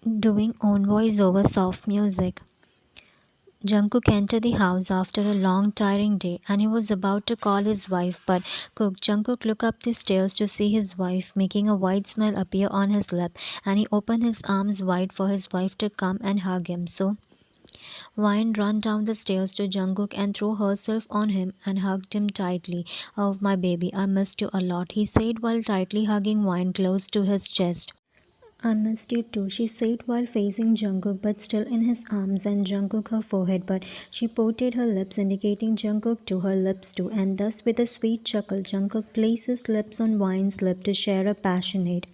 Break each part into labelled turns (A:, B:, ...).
A: Doing own voice over soft music. Jungkook entered the house after a long tiring day and he was about to call his wife but Jungkook looked up the stairs to see his wife making a wide smile appear on his lip and he opened his arms wide for his wife to come and hug him. So Wine ran down the stairs to Jungkook and threw herself on him and hugged him tightly. "Oh my baby, I missed you a lot," he said while tightly hugging Wine close to his chest. "I missed you too," she said while facing Jungkook but still in his arms and Jungkook her forehead, but she pouted her lips indicating Jungkook to her lips too, and thus with a sweet chuckle Jungkook placed his lips on Wine's lip to share a passionate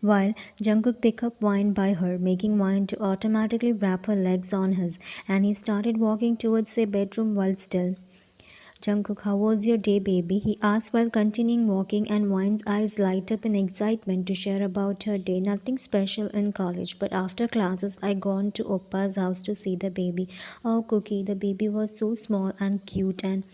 A: while Jungkook picked up Wine by her, making Wine to automatically wrap her legs on his, and he started walking towards their bedroom while still. "Jungkook, how was your day, baby?" he asked while continuing walking, and Wine's eyes light up in excitement to share about her day. "Nothing special in college, but after classes I gone to Oppa's house to see the baby. Oh, Cookie, the baby was so small and cute." And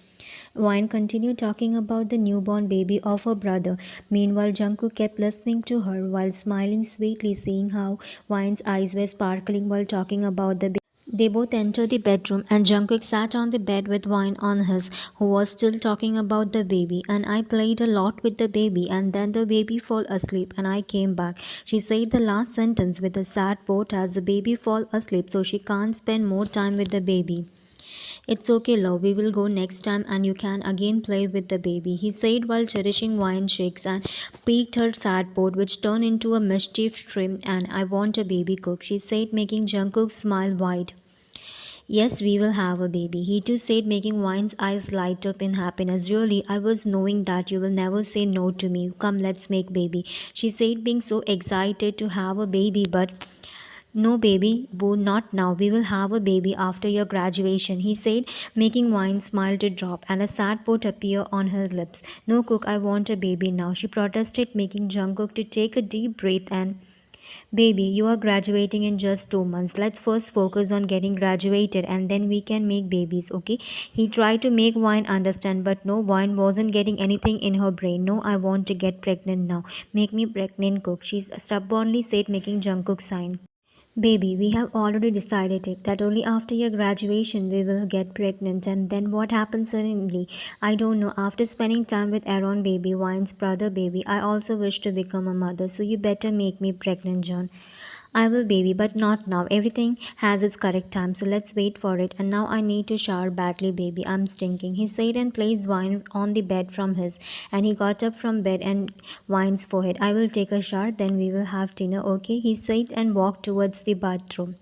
A: Wine continued talking about the newborn baby of her brother. Meanwhile, Jungkook kept listening to her while smiling sweetly, seeing how Wine's eyes were sparkling while talking about the baby. They both entered the bedroom and Jungkook sat on the bed with Wine on his, who was still talking about the baby. "And I played a lot with the baby and then the baby fell asleep and I came back." She said the last sentence with a sad pout as the baby fell asleep so she can't spend more time with the baby. "It's okay, love, we will go next time and you can again play with the baby," he said while cherishing Wine cheeks and peeked her sad pout which turned into a mischief stream. "And I want a baby, Cook," she said making Jungkook smile wide. "Yes, we will have a baby," he too said, making Wine's eyes light up in happiness. "Really, I was knowing that you will never say no to me. Come, let's make baby," she said, being so excited to have a baby. But "No, baby, boo, not now. We will have a baby after your graduation," he said, making Wine's smile to drop and a sad pout appear on her lips. "No, Cook, I want a baby now," she protested, making Jungkook to take a deep breath and "Baby, you are graduating in just 2 months. Let's first focus on getting graduated and then we can make babies, okay?" He tried to make Wine understand, but no, Wine wasn't getting anything in her brain. "No, I want to get pregnant now. Make me pregnant, Cook," she stubbornly said, making Jungkook sign. "Baby, we have already decided it, that only after your graduation we will get pregnant, and then what happens suddenly? I don't know. After spending time with Aaron, baby, Wine's brother, baby, I also wish to become a mother, so you better make me pregnant, John." "I will, baby, but not now. Everything has its correct time, so let's wait for it. And now I need to shower badly, baby. I'm stinking," he said and placed Wine on the bed from his, and he got up from bed and Wine's forehead. "I will take a shower, then we will have dinner, okay?" he said and walked towards the bathroom.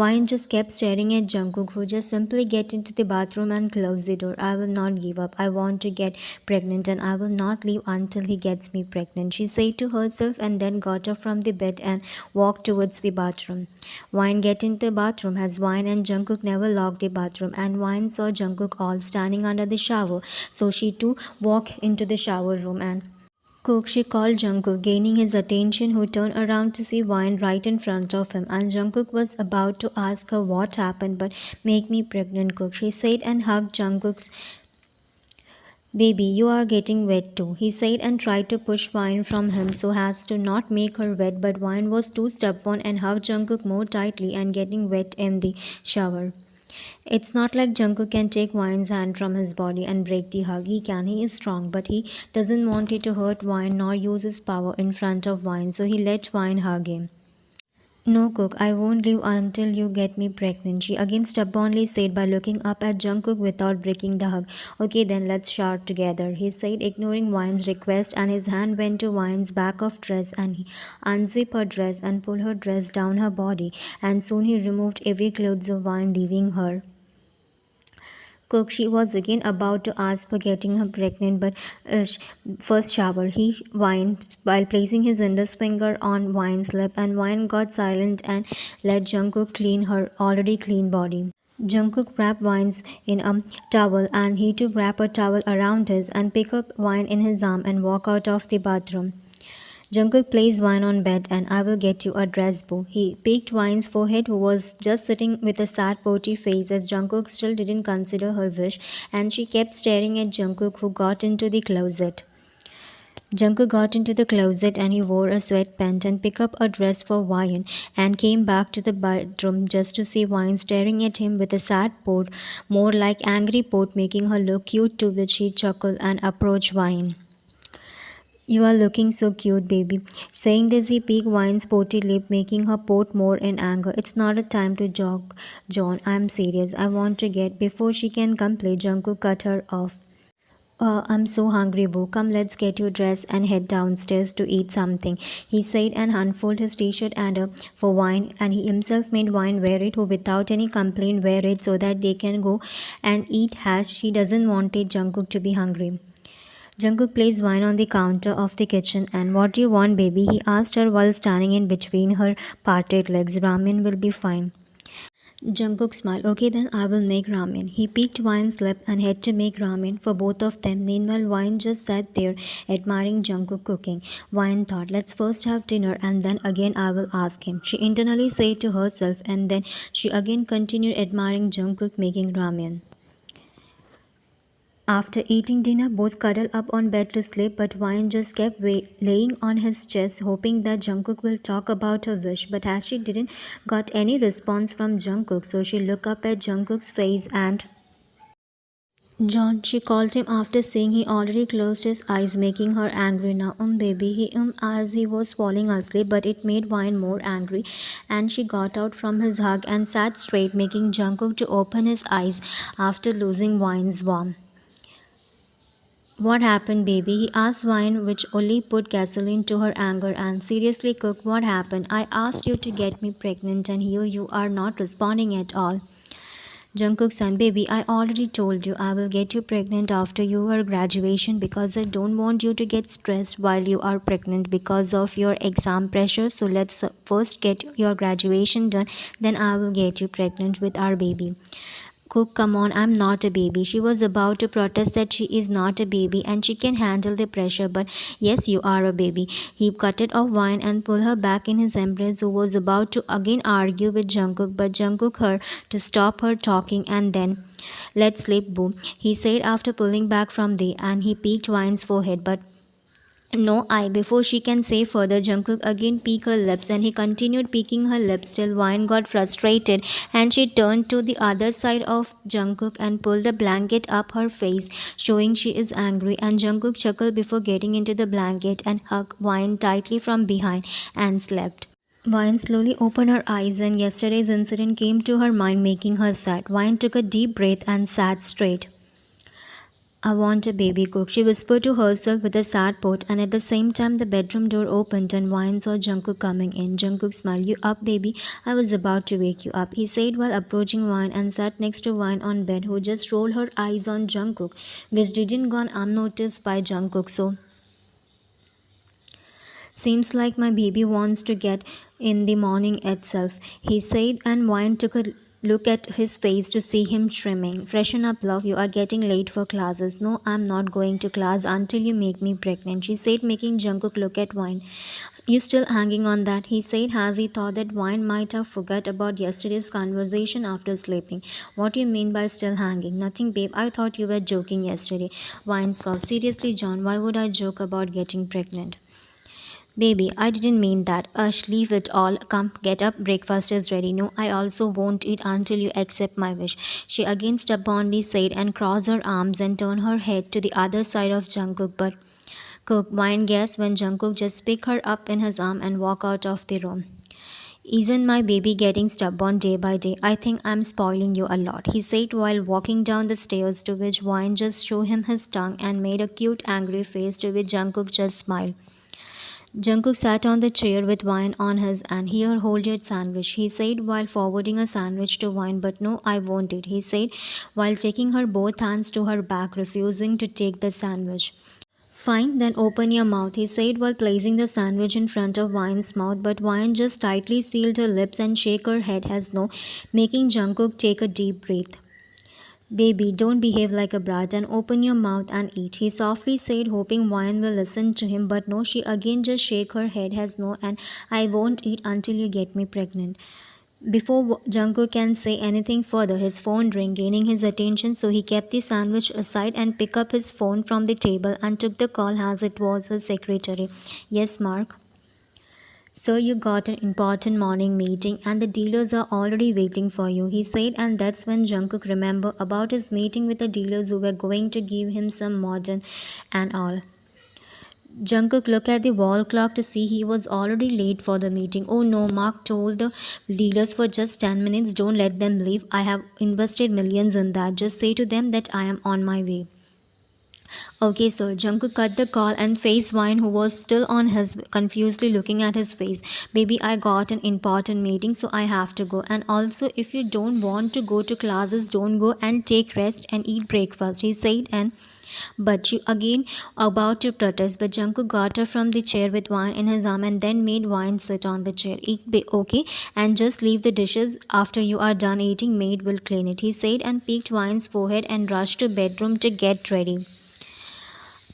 A: Wine just kept staring at Jungkook, who just simply get into the bathroom and close the door. "I will not give up. I want to get pregnant and I will not leave until he gets me pregnant," she said to herself and then got up from the bed and walked towards the bathroom. Wine get into the bathroom as Wine and Jungkook never locked the bathroom, and Wine saw Jungkook all standing under the shower, so she too walked into the shower room and "Cook," she called Jungkook, gaining his attention, who turned around to see Wine right in front of him. And Jungkook was about to ask her what happened, but "Make me pregnant, Cook," she said and hugged Jungkook's. "Baby, you are getting wet too," he said and tried to push Wine from him so as to not make her wet, but Wine was too stubborn and hugged Jungkook more tightly and getting wet in the shower. It's not like Jungkook can take Wine's hand from his body and break the hug. He can, he is strong, but he doesn't want it to hurt Wine nor use his power in front of Wine, so he let Wine hug him. "No, Cook, I won't leave until you get me pregnant," she again stubbornly said by looking up at Jungkook without breaking the hug. "Okay, then let's shower together," he said, ignoring Wine's request, and his hand went to Wine's back of dress and he unzipped her dress and pulled her dress down her body, and soon he removed every clothes of Wine, leaving her. Cook, she was again about to ask for getting her pregnant, but first shower, he whined while placing his index finger on Wine's lip, and Wine got silent and let Jungkook clean her already clean body. Jungkook wrapped Wine's in a towel, and he too wrapped a towel around his and picked up Wine in his arm and walked out of the bathroom. Jungkook placed Wine on bed and "I will get you a dress, boo." He picked Wine's forehead, who was just sitting with a sad pouty face as Jungkook still didn't consider her wish, and she kept staring at Jungkook, who got into the closet. Jungkook got into the closet and he wore a sweatpant and picked up a dress for Wyan and came back to the bedroom just to see Wyan staring at him with a sad pout, more like angry pout, making her look cute, to which he chuckled and approached Wyan. You are looking so cute, baby. Saying this, he peeked Wine's potty lip, making her pout more in anger. It's not a time to joke, John. I'm serious. I want to get. Before she can complain, Jungkook cut her off. I'm so hungry, Boo. Come, let's get you dressed and head downstairs to eat something, he said and unfolded his t-shirt and for Wine, and he himself made Wine wear it, who without any complaint wear it so that they can go and eat hash. She doesn't want it, Jungkook to be hungry. Jungkook placed Wine on the counter of the kitchen and what do you want, baby? He asked her while standing in between her parted legs. Ramen will be fine. Jungkook smiled. Okay, then I will make ramen. He picked Wine's lip and had to make ramen for both of them. Meanwhile, Wine just sat there admiring Jungkook cooking. Wine thought, let's first have dinner and then again I will ask him. She internally said to herself and then she again continued admiring Jungkook making ramen. After eating dinner, both cuddled up on bed to sleep, but Wine just kept laying on his chest, hoping that Jungkook will talk about her wish. But as she didn't got any response from Jungkook, so she looked up at Jungkook's face and John, she called him after seeing he already closed his eyes, making her angry now. Baby, he as he was falling asleep, but it made Wine more angry, and she got out from his hug and sat straight, making Jungkook to open his eyes after losing Wine's warmth. What happened, baby? He asked Wine, which only put gasoline to her anger. And seriously, Cook, what happened? I asked you to get me pregnant, and here you are not responding at all. Jungkook son, baby, I already told you I will get you pregnant after your graduation because I don't want you to get stressed while you are pregnant because of your exam pressure. So let's first get your graduation done, then I will get you pregnant with our baby. Cook, come on, I'm not a baby. She was about to protest that she is not a baby and she can handle the pressure, but yes, you are a baby. He cut it off Wine and pulled her back in his embrace, who was about to again argue with Jungkook, but Jungkook her to stop her talking and then, let's sleep, boo, he said after pulling back from the and he peeked Wine's forehead, but no, I. Before she can say further, Jungkook again peeked her lips and he continued peeking her lips till Wine got frustrated and she turned to the other side of Jungkook and pulled the blanket up her face, showing she is angry. And Jungkook chuckled before getting into the blanket and hugged Wine tightly from behind and slept. Wine slowly opened her eyes and yesterday's incident came to her mind, making her sad. Wine took a deep breath and sat straight. I want a baby, Cook, she whispered to herself with a sad pout, and at the same time the bedroom door opened and Wine saw Jungkook coming in. Jungkook smiled. You up, baby? I was about to wake you up, he said while approaching Wine and sat next to Wine on bed, who just rolled her eyes on Jungkook, which didn't go unnoticed by Jungkook. So seems like my baby wants to get in the morning itself, he said, and Wine took a look at his face to see him trimming. Freshen up, love. You are getting late for classes. No, I'm not going to class until you make me pregnant, she said, making Jungkook look at Wine. You still hanging on that, he said as he thought that Wine might have forgot about yesterday's conversation after sleeping. What do you mean by still hanging? Nothing, babe. I thought you were joking yesterday. Wine scoffed. Seriously, John, why would I joke about getting pregnant? Baby, I didn't mean that. Ush, leave it all. Come, get up. Breakfast is ready. No, I also won't eat until you accept my wish, she again stubbornly said and crossed her arms and turned her head to the other side of Jungkook. But Cook, Wine guessed when Jungkook just picked her up in his arm and walked out of the room. Isn't my baby getting stubborn day by day? I think I'm spoiling you a lot, he said while walking down the stairs, to which Wine just showed him his tongue and made a cute angry face, to which Jungkook just smiled. Jungkook sat on the chair with Wine on his and here hold your sandwich, he said while forwarding a sandwich to Wine. But no, I won't eat, he said while taking her both hands to her back, refusing to take the sandwich. Fine, then open your mouth, he said while placing the sandwich in front of Wine's mouth, but Wine just tightly sealed her lips and shook her head as no, making Jungkook take a deep breath. Baby, don't behave like a brat and open your mouth and eat, he softly said, hoping Wine will listen to him. But no, she again just shook her head as no, and I won't eat until you get me pregnant. Before Jungkook can say anything further, his phone rang, gaining his attention, so he kept the sandwich aside and picked up his phone from the table and took the call as it was his secretary. Yes, Mark. Sir, you got an important morning meeting and the dealers are already waiting for you, he said, and that's when Jungkook remembered about his meeting with the dealers who were going to give him some modern and all. Jungkook looked at the wall clock to see he was already late for the meeting. Oh no, Mark told the dealers for just 10 minutes. Don't let them leave. I have invested millions in that. Just say to them that I am on my way. Okay, sir. Jungkook cut the call and faced Wine, who was still on his confusedly looking at his face. Baby, I got an important meeting, so I have to go. And also, if you don't want to go to classes, don't go and take rest and eat breakfast, he said, and but you again about to protest, but Jungkook got her from the chair with wine in his arm and then made wine sit on the chair. Okay, and just leave the dishes after you are done eating. Maid will clean it, he said, and peeked Wine's forehead and rushed to bedroom to get ready.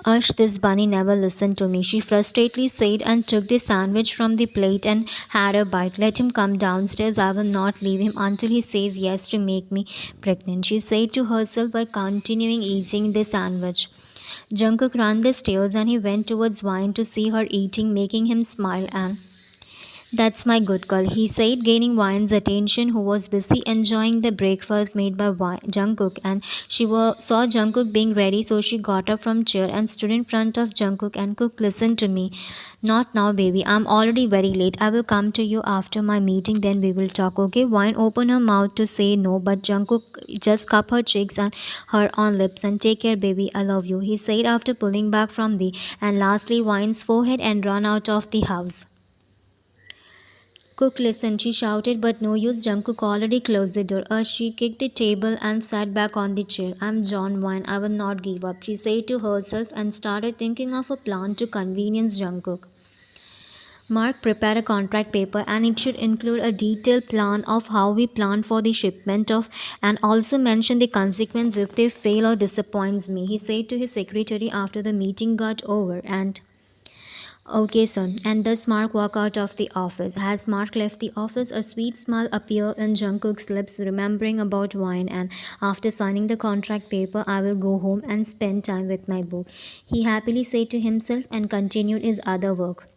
A: Ush, this bunny never listened to me, she frustratedly said and took the sandwich from the plate and had a bite. Let him come downstairs. I will not leave him until he says yes to make me pregnant, she said to herself by continuing eating the sandwich. Jungkook ran the stairs and he went towards Wine to see her eating, making him smile and that's my good girl, he said, gaining Wine's attention, who was busy enjoying the breakfast made by Jungkook. And saw Jungkook being ready, so she got up from chair and stood in front of Jungkook and Cook, listen to me. Not now, baby. I'm already very late. I will come to you after my meeting, then we will talk, okay? Wine opened her mouth to say no, but Jungkook just cupped her cheeks and her on lips and take care, baby. I love you, he said after pulling back from the and lastly Wine's forehead and run out of the house. Cook, listen, she shouted, but no use. Jungkook already closed the door. She kicked the table and sat back on the chair. I'm John Wine. I will not give up, she said to herself and started thinking of a plan to convenience Jungkook. Mark, prepare a contract paper and it should include a detailed plan of how we plan for the shipment of and also mention the consequence if they fail or disappoints me, he said to his secretary after the meeting got over. And okay, son. And thus Mark walked out of the office. As Mark left the office, a sweet smile appeared on Jungkook's lips, remembering about Wine. And after signing the contract paper, I will go home and spend time with my book, he happily said to himself and continued his other work.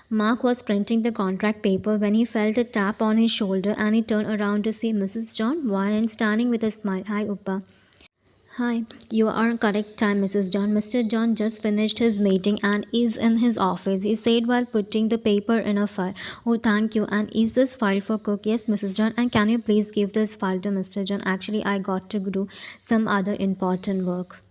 A: Mark was printing the contract paper when he felt a tap on his shoulder and he turned around to see Mrs. John Wine standing with a smile. Hi, Uppa. Hi, you are on correct time, Mrs. John. Mr. John just finished his meeting and is in his office, he said while putting the paper in a file. Oh, thank you. And is this file for Cook? Yes, Mrs. John. And can you please give this file to Mr. John? Actually, I got to do some other important work.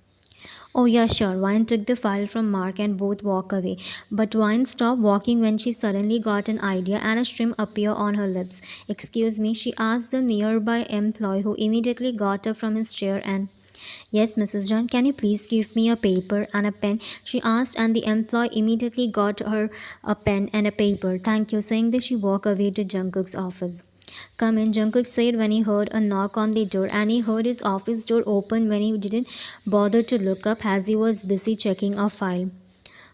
A: Oh, yeah, sure. Wine took the file from Mark and both walked away. But Wine stopped walking when she suddenly got an idea and a shrimp appeared on her lips. Excuse me, she asked the nearby employee, who immediately got up from his chair and yes, Mrs. John, can you please give me a paper and a pen? She asked, and the employee immediately got her a pen and a paper. Thank you, saying that she walked away to Jungkook's office. Come in, Jungkook said when he heard a knock on the door, and he heard his office door open when he didn't bother to look up as he was busy checking a file.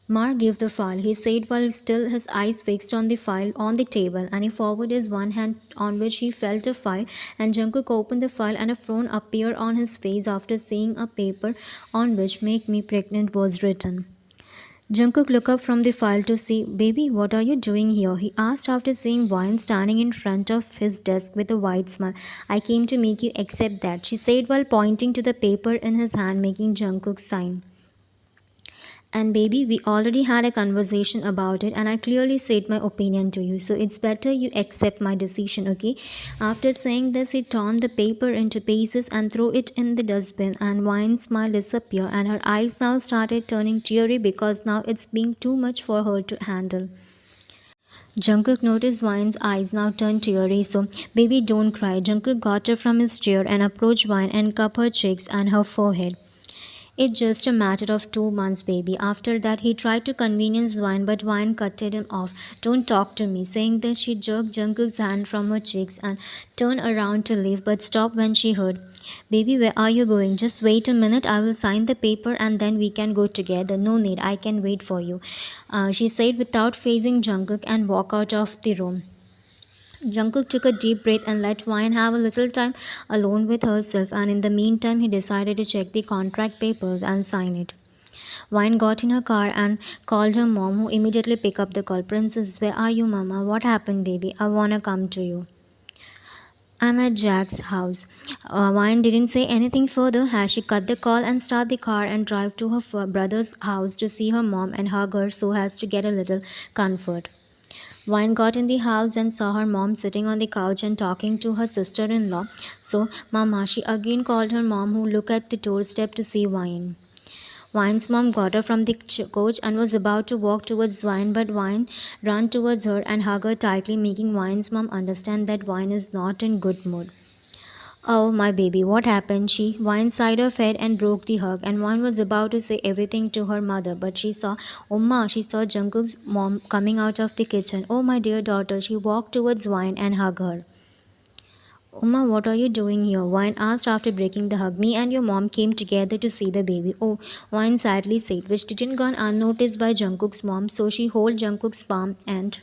A: Mark gave the file, he said while still his eyes fixed on the file on the table, and he forwarded his one hand on which he felt a file, and Jungkook opened the file and a frown appeared on his face after seeing a paper on which "Make Me Pregnant" was written. Jungkook looked up from the file to see, baby, what are you doing here? He asked after seeing Wine standing in front of his desk with a wide smile. I came to make you accept that, she said while pointing to the paper in his hand, making Jungkook sign. And baby, we already had a conversation about it and I clearly said my opinion to you. So it's better you accept my decision, okay? After saying this, he torn the paper into pieces and threw it in the dustbin, and Wine's smile disappeared and her eyes now started turning teary because now it's being too much for her to handle. Jungkook noticed Wine's eyes now turned teary, so baby, don't cry. Jungkook got her from his chair and approached Wine and cupped her cheeks and her forehead. It's just a matter of 2 months, baby. After that, he tried to convenience Wine, but Wine cut him off. Don't talk to me. Saying this, she jerked Jungkook's hand from her cheeks and turned around to leave, but stopped when she heard, baby, where are you going? Just wait a minute. I will sign the paper and then we can go together. No need. I can wait for you, she said without facing Jungkook and walked out of the room. Jungkook took a deep breath and let Wine have a little time alone with herself, and in the meantime, he decided to check the contract papers and sign it. Wine got in her car and called her mom, who immediately picked up the call. Princess, where are you, Mama? What happened, baby? I wanna come to you. I'm at Jack's house. Wine didn't say anything further as she cut the call and start the car and drive to her brother's house to see her mom and hug her so as to get a little comfort. Wine got in the house and saw her mom sitting on the couch and talking to her sister in law. So, Mama, she again called her mom, who looked at the doorstep to see Wine. Wine's mom got her from the coach and was about to walk towards Wine, but Wine ran towards her and hugged her tightly, making Wine's mom understand that Wine is not in good mood. Oh, my baby, what happened? Wine sighed her head and broke the hug, and Wine was about to say everything to her mother, but she saw Jungkook's mom coming out of the kitchen. Oh, my dear daughter, she walked towards Wine and hugged her. Uma, what are you doing here? Wine asked after breaking the hug. Me and your mom came together to see the baby. Oh, Wine sadly said, which didn't go unnoticed by Jungkook's mom, so she held Jungkook's palm and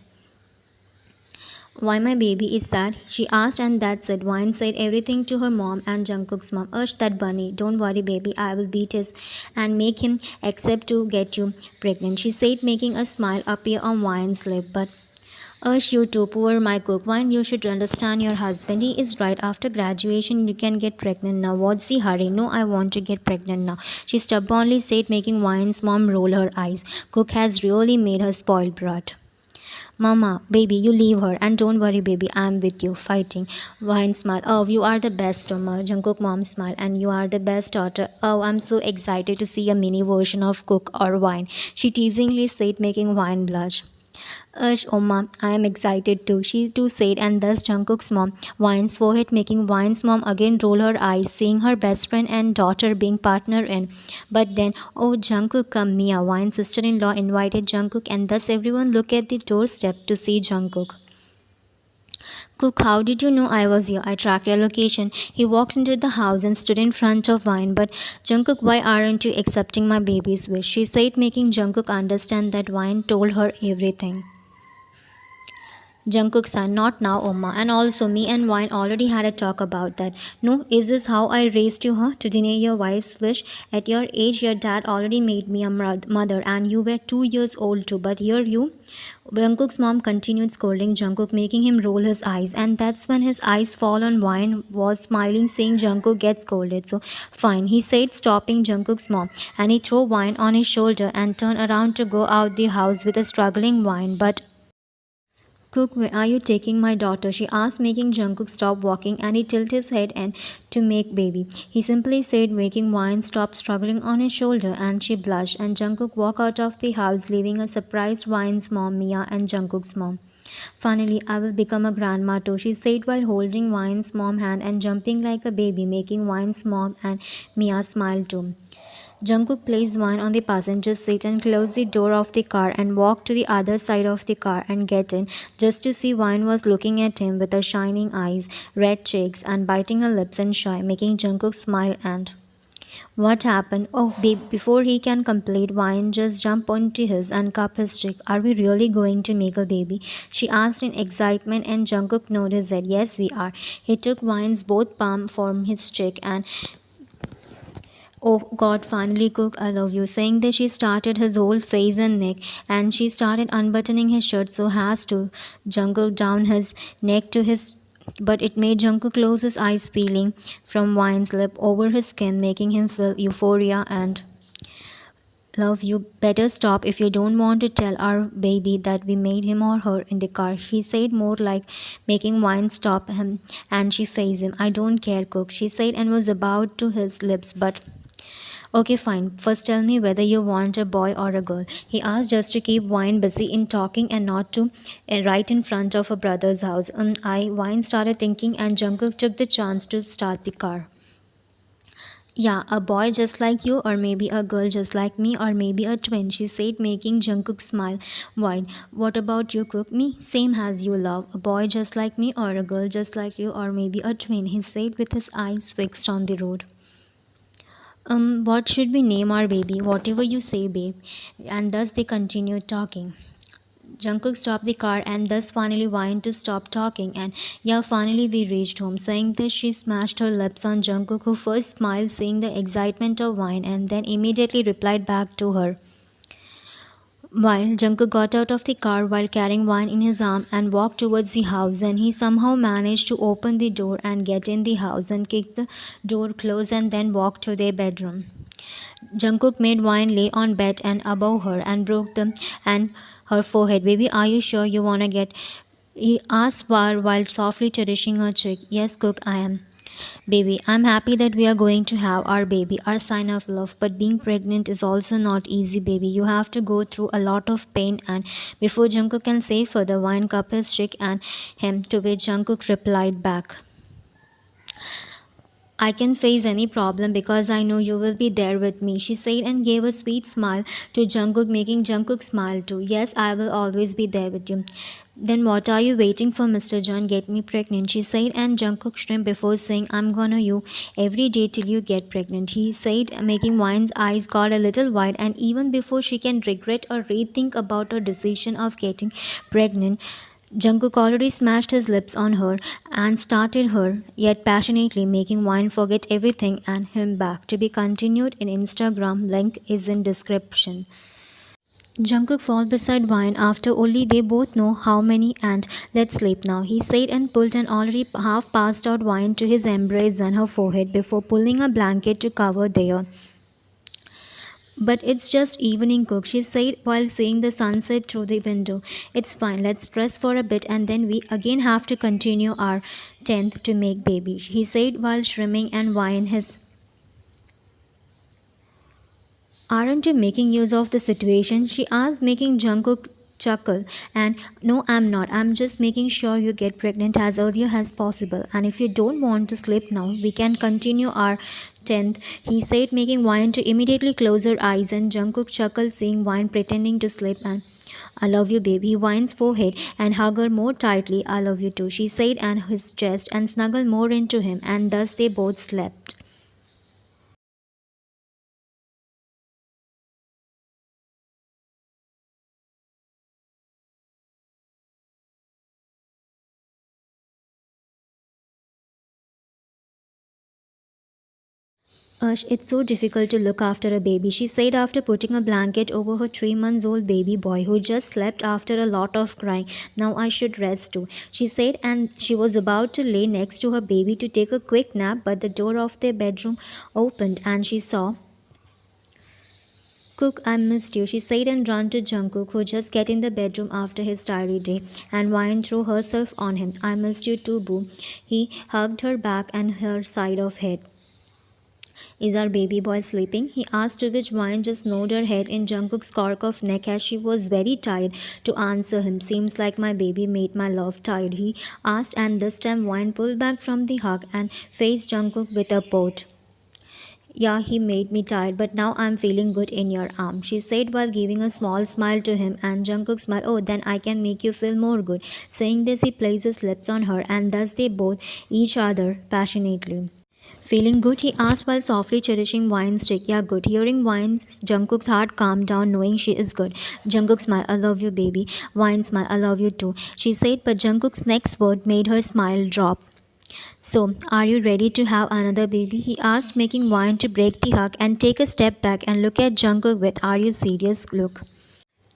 A: why my baby is sad? She asked, and that's it. Wine said everything to her mom and Jungkook's mom. Urged that bunny, don't worry, baby, I will beat his and make him accept to get you pregnant. She said, making a smile appear on Wine's lip. But urge you too, poor my cook. Wine, you should understand your husband. He is right. After graduation, you can get pregnant now. What's the hurry? No, I want to get pregnant now. She stubbornly said, making Wine's mom roll her eyes. Cook has really made her spoiled brat. Mama, baby, you leave her and don't worry, baby, I'm with you, fighting. Wine smile. Oh, you are the best, Mama. Jungkook mom smile. And you are the best daughter. Oh, I'm so excited to see a mini version of Cook or Wine. She teasingly said, making Wine blush. Ush, Oma, I am excited too, she too said, and thus Jungkook's mom, Wine's forehead, making Wine's mom again roll her eyes, seeing her best friend and daughter being partner in. But then, oh, Jungkook, come, Mia, Wine's sister-in-law invited Jungkook, and thus everyone looked at the doorstep to see Jungkook. Cook, how did you know I was here? I tracked your location. He walked into the house and stood in front of Wine. But Jungkook, why aren't you accepting my baby's wish? She said, making Jungkook understand that Wine told her everything. Jungkook son, not now, Oma. And also, me and Wine already had a talk about that. No, is this how I raised you, huh? To deny your wife's wish? At your age, your dad already made me a mother, and you were 2 years old too. But here you. Jungkook's mom continued scolding Jungkook, making him roll his eyes. And that's when his eyes fall on Wine, was smiling, saying Jungkook gets scolded. So, fine, he said, stopping Jungkook's mom. And he threw Wine on his shoulder and turned around to go out the house with a struggling Wine. But Cook, where are you taking my daughter? She asked, making Jungkook stop walking, and he tilted his head and to make baby. He simply said, making Wine stop struggling on his shoulder, and she blushed, and Jungkook walked out of the house, leaving a surprised Wine's mom, Mia, and Jungkook's mom. Finally, I will become a grandma too, she said while holding Wine's mom's hand and jumping like a baby, making Wine's mom and Mia smile too. Jungkook placed Wine on the passenger seat and closed the door of the car and walked to the other side of the car and get in, just to see Wine was looking at him with her shining eyes, red cheeks, and biting her lips and shy, making Jungkook smile and what happened? Oh, babe, before he can complete, Wine just jumped onto his and cupped his cheek. Are we really going to make a baby? She asked in excitement, and Jungkook nodded his head. Yes, we are. He took Wine's both palms from his cheek and oh God, finally, Cook, I love you. Saying that, she started his whole face and neck, and she started unbuttoning his shirt so as to Jungkook down his neck to his. But it made Jungkook close his eyes, peeling from Wine's lip over his skin, making him feel euphoria and love. You better stop if you don't want to tell our baby that we made him or her in the car. She said, more like making Wine stop him, and she faced him. I don't care, Cook, she said, and was about to his lips, but okay, fine. First tell me whether you want a boy or a girl. He asked, just to keep Wine busy in talking and not to right in front of her brother's house. Wine started thinking, and Jungkook took the chance to start the car. Yeah, a boy just like you, or maybe a girl just like me, or maybe a twin, she said, making Jungkook smile wide. What about you, Cook? Me? Same as you, love. A boy just like me, or a girl just like you, or maybe a twin, he said with his eyes fixed on the road. What should we name our baby? Whatever you say, babe. And thus they continued talking. Jungkook stopped the car and thus finally whined to stop talking. And yeah, finally we reached home. Saying this, she smashed her lips on Jungkook, who first smiled, seeing the excitement of wine, and then immediately replied back to her. While Jungkook got out of the car while carrying wine in his arm and walked towards the house, and he somehow managed to open the door and get in the house and kick the door closed and then walked to their bedroom. Jungkook made Wine lay on bed and above her and broke them and her forehead. Baby, are you sure you wanna get? He asked while softly cherishing her cheek. Yes, Cook, I am. Baby, I'm happy that we are going to have our baby, our sign of love. But being pregnant is also not easy, baby. You have to go through a lot of pain. And before Jungkook can say further, Wine cupped his cheek and him, to which Jungkook replied back. I can face any problem because I know you will be there with me, she said and gave a sweet smile to Jungkook, making Jungkook smile too. Yes, I will always be there with you. Then what are you waiting for, Mr. John? Get me pregnant, she said, and Jungkook shrimp before saying, I'm gonna you every day till you get pregnant, he said, making Wine's eyes got a little wide, and even before she can regret or rethink about her decision of getting pregnant, Jungkook already smashed his lips on her and started her, yet passionately, making Wine forget everything and him back. To be continued in Instagram, link is in description. Jungkook fall beside Wine after only they both know how many and let's sleep now, he said and pulled an already half passed out Wine to his embrace and her forehead before pulling a blanket to cover their. But it's just evening, Cook, she said while seeing the sunset through the window. It's fine, let's rest for a bit and then we again have to continue our 10th to make baby, he said while shrimming and Wine his. Aren't you making use of the situation? She asked, making Jungkook chuckle. And no, I'm not. I'm just making sure you get pregnant as early as possible. And if you don't want to sleep now, we can continue our 10th, he said, making Wine to immediately close her eyes. And Jungkook chuckled, seeing Wine pretending to sleep. And I love you, baby. Wine's forehead and hug her more tightly. I love you too, she said, and his chest and snuggled more into him. And thus they both slept. It's so difficult to look after a baby, she said after putting a blanket over her 3 months old baby boy who just slept after a lot of crying. Now I should rest too, she said, and she was about to lay next to her baby to take a quick nap, but the door of their bedroom opened and she saw. Cook, I missed you, she said and ran to Jungkook, who just get in the bedroom after his tiring day, and Wine threw herself on him. I missed you too, boo. He hugged her back and her side of head. Is our baby boy sleeping? He asked, to which Wine just nodded her head in Jungkook's cork of neck as she was very tired to answer him. Seems like my baby made my love tired, he asked, and this time Wine pulled back from the hug and faced Jungkook with a pout. Yeah, he made me tired, but now I'm feeling good in your arm, she said while giving a small smile to him, and Jungkook smiled, oh, then I can make you feel more good. Saying this, he placed his lips on her, and thus they both each other passionately. Feeling good? He asked while softly cherishing Wine's stick. Yeah, good. Hearing Wine, Jungkook's heart calmed down, knowing she is good. Jungkook smiled, I love you, baby. Wine smiled, I love you too, she said, but Jungkook's next word made her smile drop. So, are you ready to have another baby? He asked, making Wine to break the hug and take a step back and look at Jungkook with, are you serious look.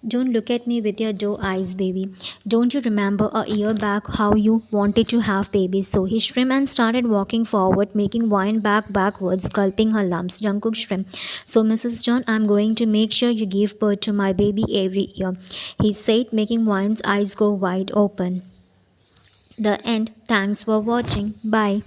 A: Don't look at me with your doe eyes, baby. Don't you remember a year back how you wanted to have babies? So he shrimp and started walking forward, making Wine backwards, gulping her lumps. Jungkook shrimp. So Mrs. John, I'm going to make sure you give birth to my baby every year, he said, making Wine's eyes go wide open. The end. Thanks for watching. Bye.